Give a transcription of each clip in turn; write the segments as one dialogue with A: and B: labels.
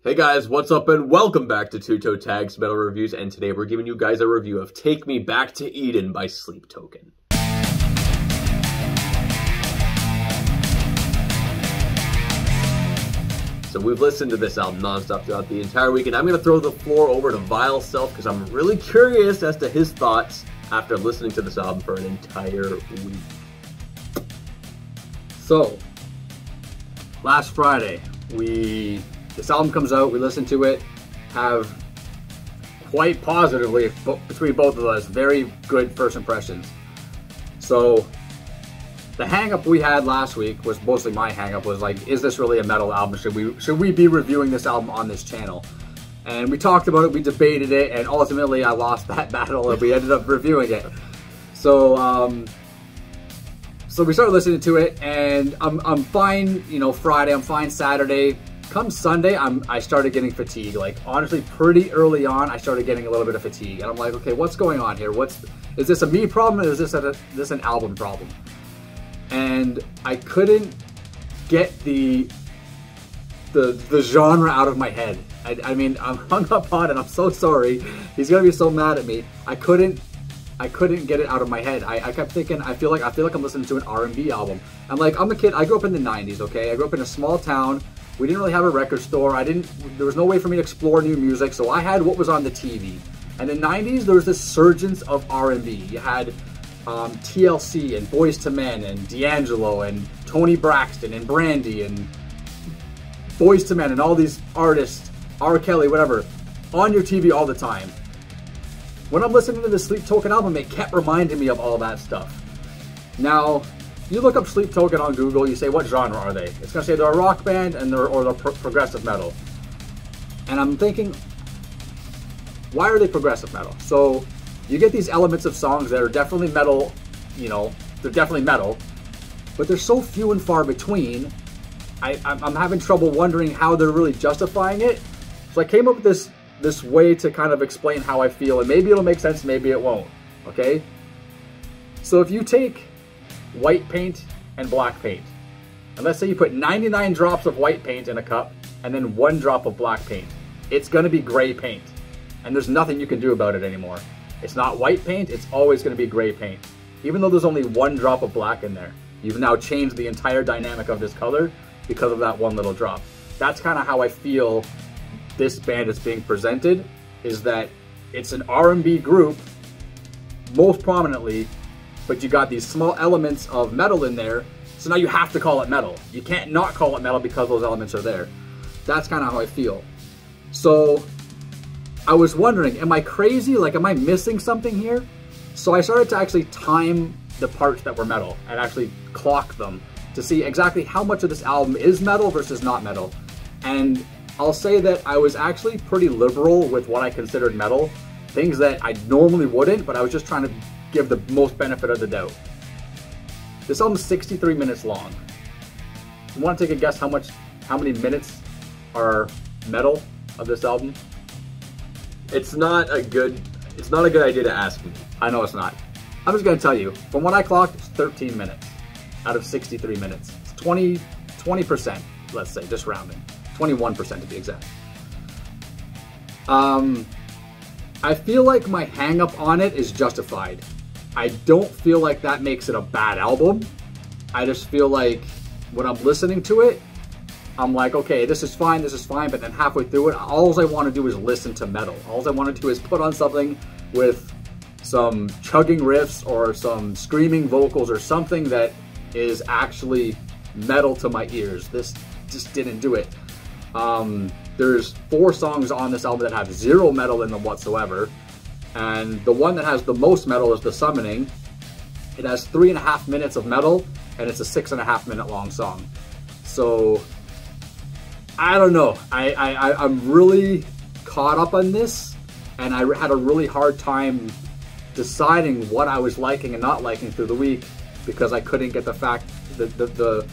A: Hey guys, what's up and welcome back to Toe Tags Metal Reviews, and today we're giving you guys a review of Take Me Back to Eden by Sleep Token. So we've listened to this album non-stop throughout the entire week, and I'm going to throw the floor over to Vile's self because I'm really curious as to his thoughts after listening to this album for an entire week.
B: So, last Friday, this album comes out, we listen to it, have quite positively, between both of us, very good first impressions. So, the hang-up we had last week was mostly my hang-up, was like, is this really a metal album? Should we be reviewing this album on this channel? And we talked about it, we debated it, and ultimately I lost that battle and we ended up reviewing it. So, so we started listening to it, and I'm fine, you know, Friday, I'm fine Saturday. Come Sunday, I started getting fatigue. Like, honestly, pretty early on, I started getting a little bit of fatigue. And I'm like, okay, what's going on here? Is this a me problem, or is this an album problem? And I couldn't get the genre out of my head. I mean, I'm hung up on it, I'm so sorry. He's gonna be so mad at me. I couldn't get it out of my head. I kept thinking, I feel like I'm listening to an R&B album. I'm like, I'm a kid, I grew up in the 90s, okay? I grew up in a small town. We didn't really have a record store. There was no way for me to explore new music, so I had what was on the TV. And in the 90s, there was this surgence of R&B. You had TLC and Boyz II Men and D'Angelo and Tony Braxton and Brandy and Boyz II Men and all these artists, R. Kelly, whatever, on your TV all the time. When I'm listening to the Sleep Token album, it kept reminding me of all that stuff. Now, you look up Sleep Token on Google, you say, what genre are they? It's going to say they're a rock band and they're progressive metal. And I'm thinking, why are they progressive metal? So, you get these elements of songs that are definitely metal, you know, they're definitely metal, but they're so few and far between, I'm having trouble wondering how they're really justifying it. So I came up with this way to kind of explain how I feel, and maybe it'll make sense, maybe it won't, okay? So if you take white paint and black paint, and let's say you put 99 drops of white paint in a cup, and then 1 drop of black paint, it's gonna be gray paint, and there's nothing you can do about it anymore. It's not white paint, it's always going to be gray paint. Even though there's only 1 drop of black in there, you've now changed the entire dynamic of this color because of that 1 little drop. That's kind of how I feel this band is being presented, is that it's an R&B group, most prominently, but you got these small elements of metal in there, so now you have to call it metal. You can't not call it metal because those elements are there. That's kind of how I feel. So, I was wondering, am I crazy? Like, am I missing something here? So I started to actually time the parts that were metal and actually clock them to see exactly how much of this album is metal versus not metal. And I'll say that I was actually pretty liberal with what I considered metal. Things that I normally wouldn't, but I was just trying to give the most benefit of the doubt. This album's 63 minutes long. You want to take a guess how many minutes are metal of this album?
A: It's not a good idea to ask me.
B: I know it's not. I'm just gonna tell you, from what I clocked, it's 13 minutes out of 63 minutes. It's 20%, let's say, just rounding. 21% to be exact. I feel like my hang-up on it is justified. I don't feel like that makes it a bad album. I just feel like when I'm listening to it, I'm like, okay, this is fine, but then halfway through it, all I want to do is listen to metal. All I want to do is put on something with some chugging riffs or some screaming vocals or something that is actually metal to my ears. This just didn't do it. There's 4 songs on this album that have 0 metal in them whatsoever, and the one that has the most metal is The Summoning. It has 3.5 minutes of metal, and it's a 6.5 minute long song. So, I don't know. I'm really caught up on this, and I had a really hard time deciding what I was liking and not liking through the week because I couldn't get the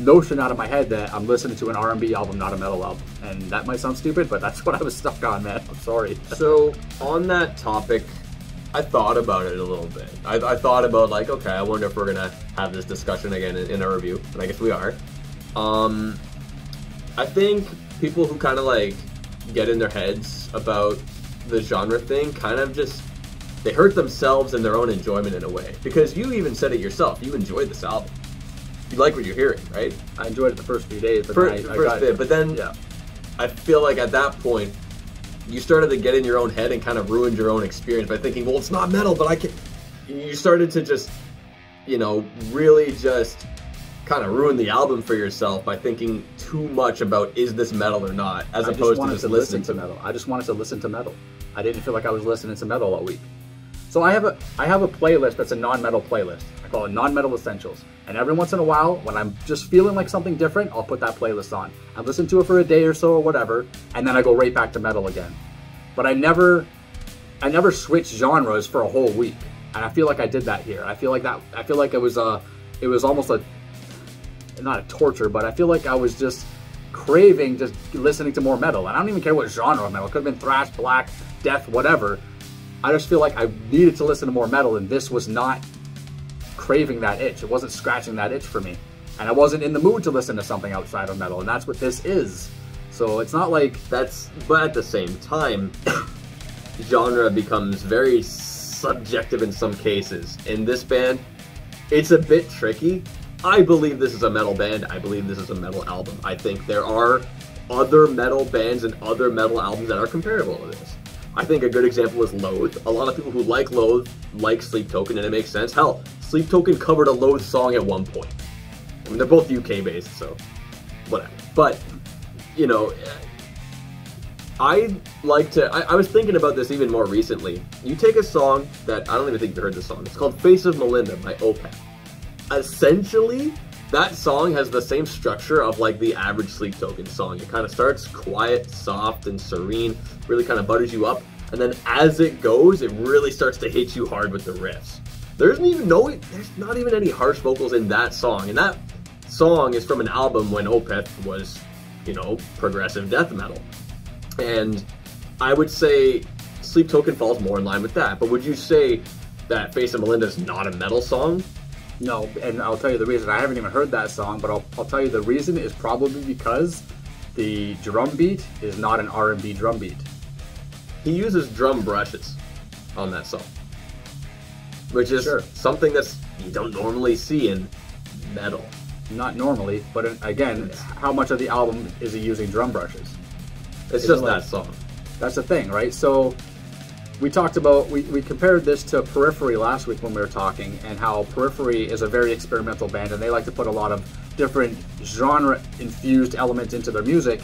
B: notion out of my head that I'm listening to an R&B album, not a metal album. And that might sound stupid, but that's what I was stuck on, man. I'm sorry.
A: So, on that topic, I thought about it a little bit. I thought about, like, okay, I wonder if we're gonna have this discussion again in a review, and I guess we are. I think people who kind of like get in their heads about the genre thing kind of just, they hurt themselves in their own enjoyment in a way. Because you even said it yourself, you enjoyed this album. You like what you're hearing, right?
B: I enjoyed it the first few days, but
A: but then
B: yeah.
A: I feel like at that point, you started to get in your own head and kind of ruined your own experience by thinking, well, it's not metal, but I can. You started to just, you know, really just kind of ruin the album for yourself by thinking too much about is this metal or not, as opposed to just listening to
B: metal. I just wanted to listen to metal. I didn't feel like I was listening to metal all week. So I have a playlist that's a non-metal playlist. I call it Non-Metal Essentials. And every once in a while, when I'm just feeling like something different, I'll put that playlist on. I listen to it for a day or so or whatever, and then I go right back to metal again. But I never switched genres for a whole week. And I feel like I did that here. I feel like it was almost not a torture, but I feel like I was just craving just listening to more metal. And I don't even care what genre of metal. It could have been thrash, black, death, whatever. I just feel like I needed to listen to more metal, and this was not craving that itch. It wasn't scratching that itch for me. And I wasn't in the mood to listen to something outside of metal, and that's what this is. So it's not like
A: that's, but at the same time, genre becomes very subjective in some cases. In this band, it's a bit tricky. I believe this is a metal band. I believe this is a metal album. I think there are other metal bands and other metal albums that are comparable to this. I think a good example is Loathe. A lot of people who like Loathe like Sleep Token, and it makes sense. Hell, Sleep Token covered a Loathe song at one point. I mean, they're both UK based, so whatever. But, you know, I was thinking about this even more recently. You take a song that, I don't even think you heard the song. It's called Face of Melinda by Opeth. Essentially, that song has the same structure of like the average Sleep Token song. It kind of starts quiet, soft, and serene, really kind of butters you up, and then as it goes, it really starts to hit you hard with the riffs. There's not even any harsh vocals in that song, and that song is from an album when Opeth was, you know, progressive death metal. And I would say Sleep Token falls more in line with that, but would you say that Face of Melinda is not a metal song?
B: No, and I'll tell you the reason. I haven't even heard that song, but I'll tell you the reason is probably because the drum beat is not an R&B drum beat.
A: He uses drum brushes on that song, which is something that you don't normally see in metal.
B: Not normally, but again, how much of the album is he using drum brushes?
A: It's just that song.
B: That's the thing, right? So we talked about, we compared this to Periphery last week when we were talking, and how Periphery is a very experimental band, and they like to put a lot of different genre-infused elements into their music,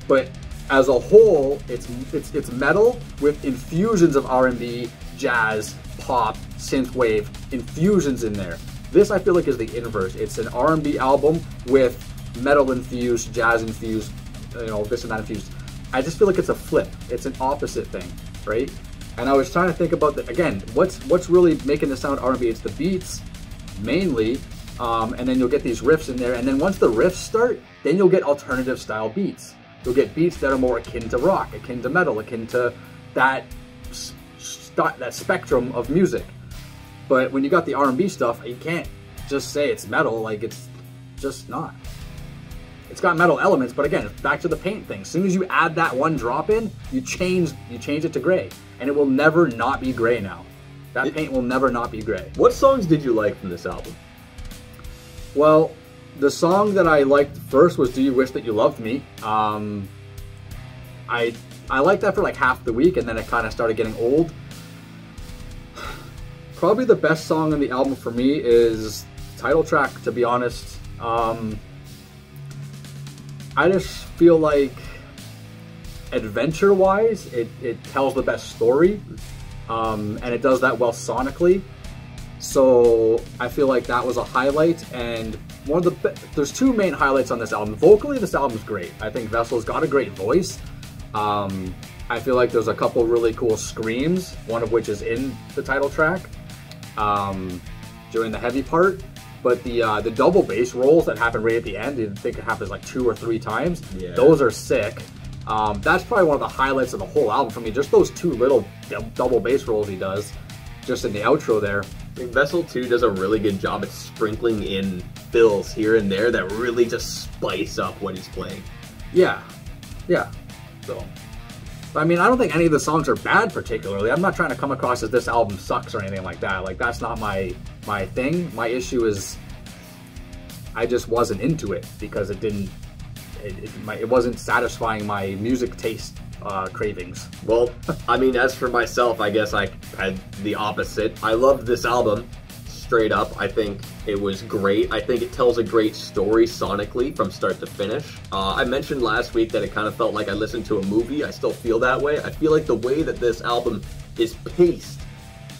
B: but as a whole, it's metal with infusions of R&B, jazz, pop, synthwave, infusions in there. This, I feel like, is the inverse. It's an R&B album with metal-infused, jazz-infused, you know, this and that infused. I just feel like it's a flip. It's an opposite thing, right? And I was trying to think about that again. What's really making this sound R&B? It's the beats, mainly, and then you'll get these riffs in there. And then once the riffs start, then you'll get alternative style beats. You'll get beats that are more akin to rock, akin to metal, akin to that spectrum of music. But when you got the R&B stuff, you can't just say it's metal. Like, it's just not. It's got metal elements, but again, back to the paint thing. As soon as you add that one drop in, you change it to gray, and it will never not be gray now. That paint will never not be gray. What songs did you like from this album? Well, the song that I liked first was "Do You Wish That You Loved Me." I liked that for like half the week, and then it kind of started getting old. Probably the best song on the album for me is the title track, to be honest. I just feel like adventure-wise, it tells the best story, and it does that well sonically. So I feel like that was a highlight, and there's two main highlights on this album. Vocally, this album's great. I think Vessel's got a great voice. I feel like there's a couple really cool screams, one of which is in the title track during the heavy part. But the double bass rolls that happen right at the end, I think it happens like 2 or 3 times. Yeah. Those are sick. That's probably one of the highlights of the whole album for me. Just those 2 little double bass rolls he does, just in the outro there. I think Vessel too does a really good job at sprinkling in fills here and there that really just spice up what he's playing. Yeah. Yeah. So, I mean, I don't think any of the songs are bad particularly. I'm not trying to come across as this album sucks or anything like that. Like, that's not my thing. My issue is I just wasn't into it because it wasn't satisfying my music taste cravings.
A: Well, I mean, as for myself, I guess I had the opposite. I loved this album, straight up. I think it was great. I think it tells a great story sonically from start to finish. I mentioned last week that it kind of felt like I listened to a movie. I still feel that way. I feel like the way that this album is paced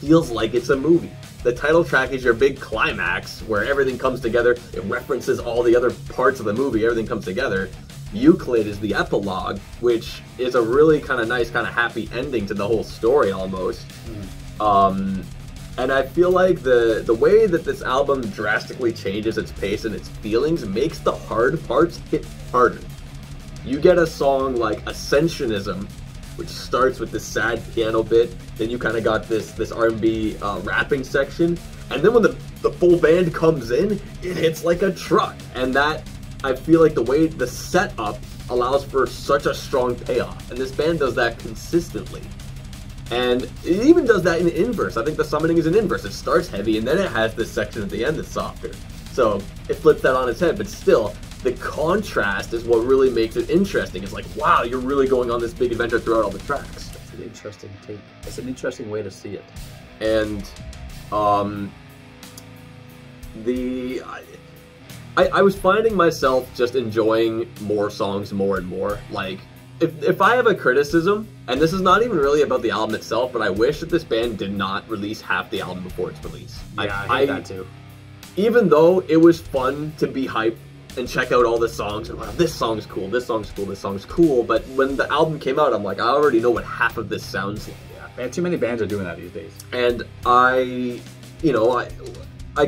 A: feels like it's a movie. The title track is your big climax where everything comes together. It references all the other parts of the movie. Everything comes together. Euclid is the epilogue, which is a really kind of nice, kind of happy ending to the whole story almost. And I feel like the way that this album drastically changes its pace and its feelings makes the hard parts hit harder. You get a song like Ascensionism, which starts with this sad piano bit, then you kind of got this R&B rapping section, and then when the full band comes in, it hits like a truck. And that, I feel like the way the setup allows for such a strong payoff, and this band does that consistently. And it even does that in inverse. I think the Summoning is an inverse. It starts heavy, and then it has this section at the end that's softer. So it flips that on its head, but still, the contrast is what really makes it interesting. It's like, wow, you're really going on this big adventure throughout all the tracks.
B: That's an interesting take. It's an interesting way to see it.
A: And I was finding myself just enjoying more songs more and more. Like, if I have a criticism, and this is not even really about the album itself, but I wish that this band did not release half the album before its release.
B: Yeah, I hate that too.
A: Even though it was fun to be hyped and check out all the songs, and wow, this song's cool, this song's cool, this song's cool, but when the album came out, I'm like, I already know what half of this sounds like.
B: Yeah, man, too many bands are doing that these days.
A: And I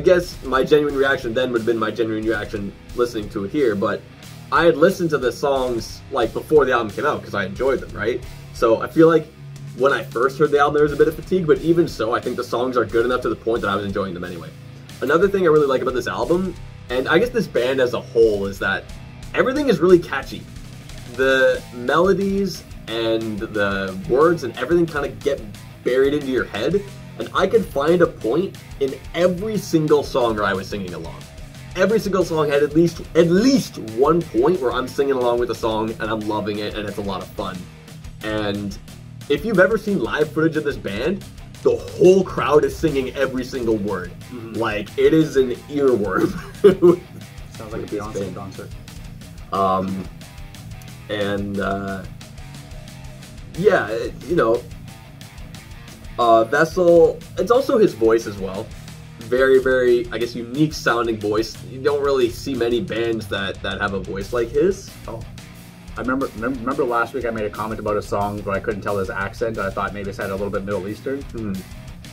A: guess my genuine reaction then would have been my genuine reaction listening to it here, but I had listened to the songs like before the album came out because I enjoyed them, right? So I feel like when I first heard the album there was a bit of fatigue, but even so, I think the songs are good enough to the point that I was enjoying them anyway. Another thing I really like about this album, and I guess this band as a whole, is that everything is really catchy. The melodies and the words and everything kind of get buried into your head, and I could find a point in every single song where I was singing along. Every single song had at least one point where I'm singing along with the song and I'm loving it and it's a lot of fun. And if you've ever seen live footage of this band, the whole crowd is singing every single word. Like, it is an earworm.
B: Sounds like a Beyonce concert.
A: Yeah, you know, Vessel, it's also his voice as well. Very, very, I guess, unique sounding voice. You don't really see many bands that have a voice like his.
B: Oh, I remember last week I made a comment about a song where I couldn't tell his accent, and I thought maybe it sounded a little bit Middle Eastern.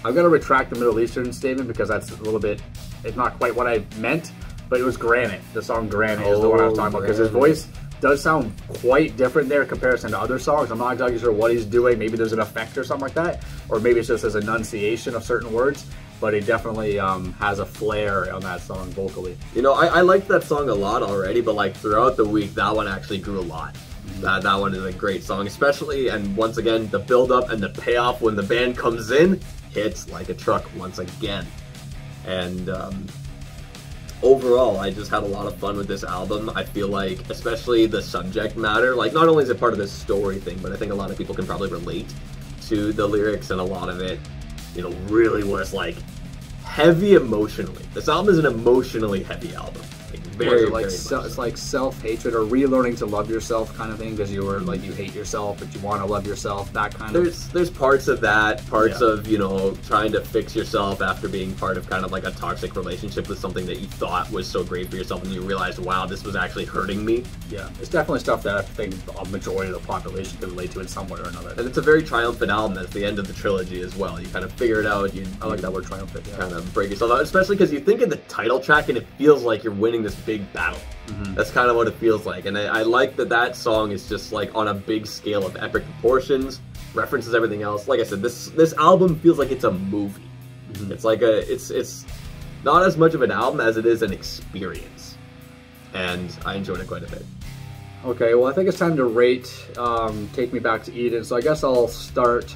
B: I'm gonna retract the Middle Eastern statement because that's a little bit, it's not quite what I meant, but it was Granite. The song Granite is the one I was talking about, because his voice does sound quite different there in comparison to other songs. I'm not exactly sure what he's doing. Maybe there's an effect or something like that, or maybe it's just his enunciation of certain words, but he definitely has a flair on that song vocally.
A: You know, I liked that song a lot already, but like throughout the week, that one actually grew a lot. That one is a great song, especially, and once again, the build-up and the payoff when the band comes in hits like a truck once again. And overall, I just had a lot of fun with this album. I feel like, especially the subject matter, like, not only is it part of this story thing, but I think a lot of people can probably relate to the lyrics, and a lot of it, you know, really was like heavy emotionally. This album is an emotionally heavy album. Very,
B: like,
A: very
B: it's like self-hatred or relearning to love yourself kind of thing, because you were like, you hate yourself but you want to love yourself, that kind of.
A: There's parts of that, parts of, you know, trying to fix yourself after being part of kind of like a toxic relationship with something that you thought was so great for yourself, and you realized, wow, this was actually hurting me.
B: Yeah, it's definitely stuff that I think a majority of the population can relate to in some way or another.
A: And it's a very triumphant album. That's the end of the trilogy as well. You kind of figure it out.
B: I like that word, triumphant. Yeah.
A: Kind of break yourself out, especially because you think of the title track and it feels like you're winning this big battle. That's kind of what it feels like, and I like that song is just like on a big scale of epic proportions, references everything else. Like I said, this album feels like it's a movie. It's like it's not as much of an album as it is an experience, and I enjoyed it quite a bit.
B: Okay, well, I think it's time to rate Take Me Back to Eden. So I guess I'll start,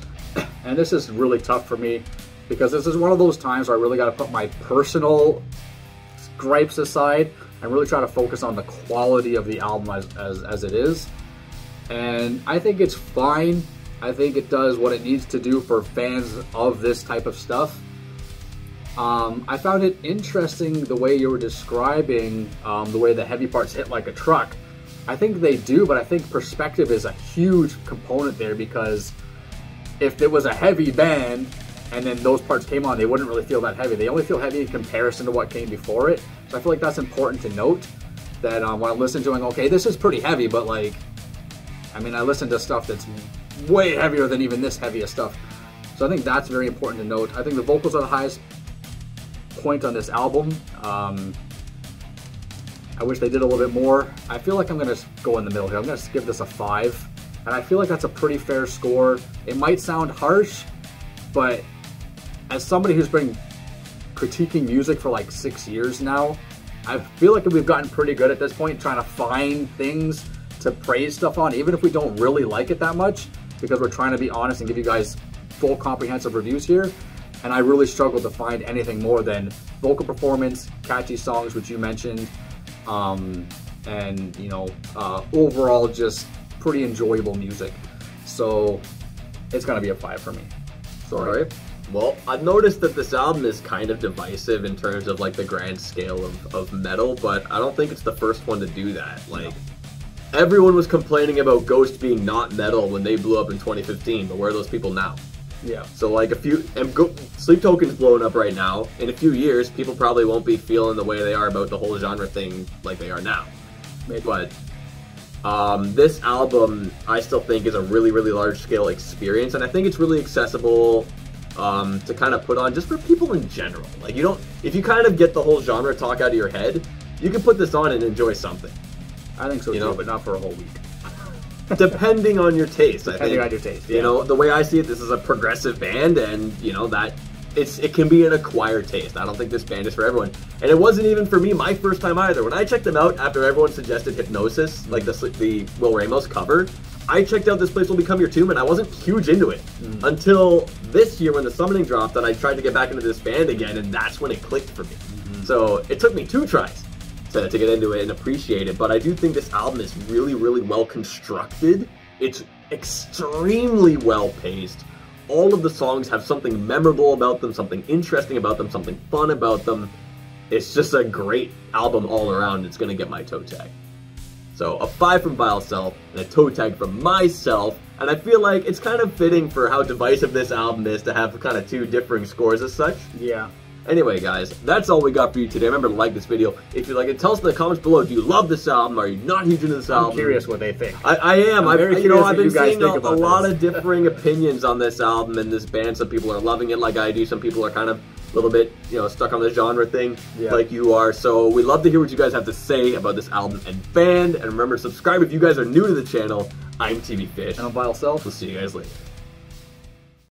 B: and this is really tough for me because this is one of those times where I really got to put my personal gripes aside and really try to focus on the quality of the album as it is. And I think it's fine. I think it does what it needs to do for fans of this type of stuff. I found it interesting the way you were describing the way the heavy parts hit like a truck. I think they do, but I think perspective is a huge component there, because if it was a heavy band and then those parts came on, they wouldn't really feel that heavy. They only feel heavy in comparison to what came before it. So I feel like that's important to note, that when I listen to it, okay, this is pretty heavy, but like, I mean, I listen to stuff that's way heavier than even this heavy of stuff. So I think that's very important to note. I think the vocals are the highest point on this album. I wish they did a little bit more. I feel like I'm going to go in the middle here. I'm going to give this a 5. And I feel like that's a pretty fair score. It might sound harsh, but as somebody who's been critiquing music for like 6 years now, I feel like we've gotten pretty good at this point trying to find things to praise stuff on, even if we don't really like it that much, because we're trying to be honest and give you guys full comprehensive reviews here. And I really struggled to find anything more than vocal performance, catchy songs, which you mentioned, and you know, overall just pretty enjoyable music. So it's gonna be a 5 for me. Sorry.
A: All right. Well, I've noticed that this album is kind of divisive in terms of like the grand scale of metal, but I don't think it's the first one to do that. Like, everyone was complaining about Ghost being not metal when they blew up in 2015, but where are those people now?
B: Yeah. So
A: like Sleep Token's blowing up right now. In a few years, people probably won't be feeling the way they are about the whole genre thing like they are now.
B: Maybe.
A: But this album, I still think, is a really, really large scale experience, and I think it's really accessible to kind of put on just for people in general. Like, you don't, if you kind of get the whole genre talk out of your head, you can put this on and enjoy something.
B: I think so too, but not for a whole week.
A: Depending on your taste,
B: Depending on your taste,
A: You know, the way I see it, this is a progressive band, and you know that it can be an acquired taste. I don't think this band is for everyone, and it wasn't even for me my first time either. When I checked them out after everyone suggested Hypnosis, like the Will Ramos cover, I checked out This Place Will Become Your Tomb, and I wasn't huge into it until this year when The Summoning dropped, and I tried to get back into this band again, and that's when it clicked for me. So it took me 2 tries to get into it and appreciate it, but I do think this album is really, really well constructed. It's extremely well paced. All of the songs have something memorable about them, something interesting about them, something fun about them. It's just a great album all around. It's gonna get my toe tag. So a 5 from Vile Self and a toe tag from myself, and I feel like it's kind of fitting for how divisive this album is to have kind of 2 differing scores as such.
B: Yeah.
A: Anyway, guys, that's all we got for you today. Remember to like this video if you like it. Tell us in the comments below, do you love this album? Are you not huge into this album?
B: I'm curious what they think.
A: I am.
B: I'm very curious
A: I've been seeing a lot
B: this.
A: of differing opinions on this album and this band. Some people are loving it like I do. Some people are kind of a little bit, you know, stuck on the genre thing like you are. So we'd love to hear what you guys have to say about this album and band. And remember to subscribe if you guys are new to the channel. I'm TV Fish.
B: And I'm Vile Self.
A: We'll see you guys later.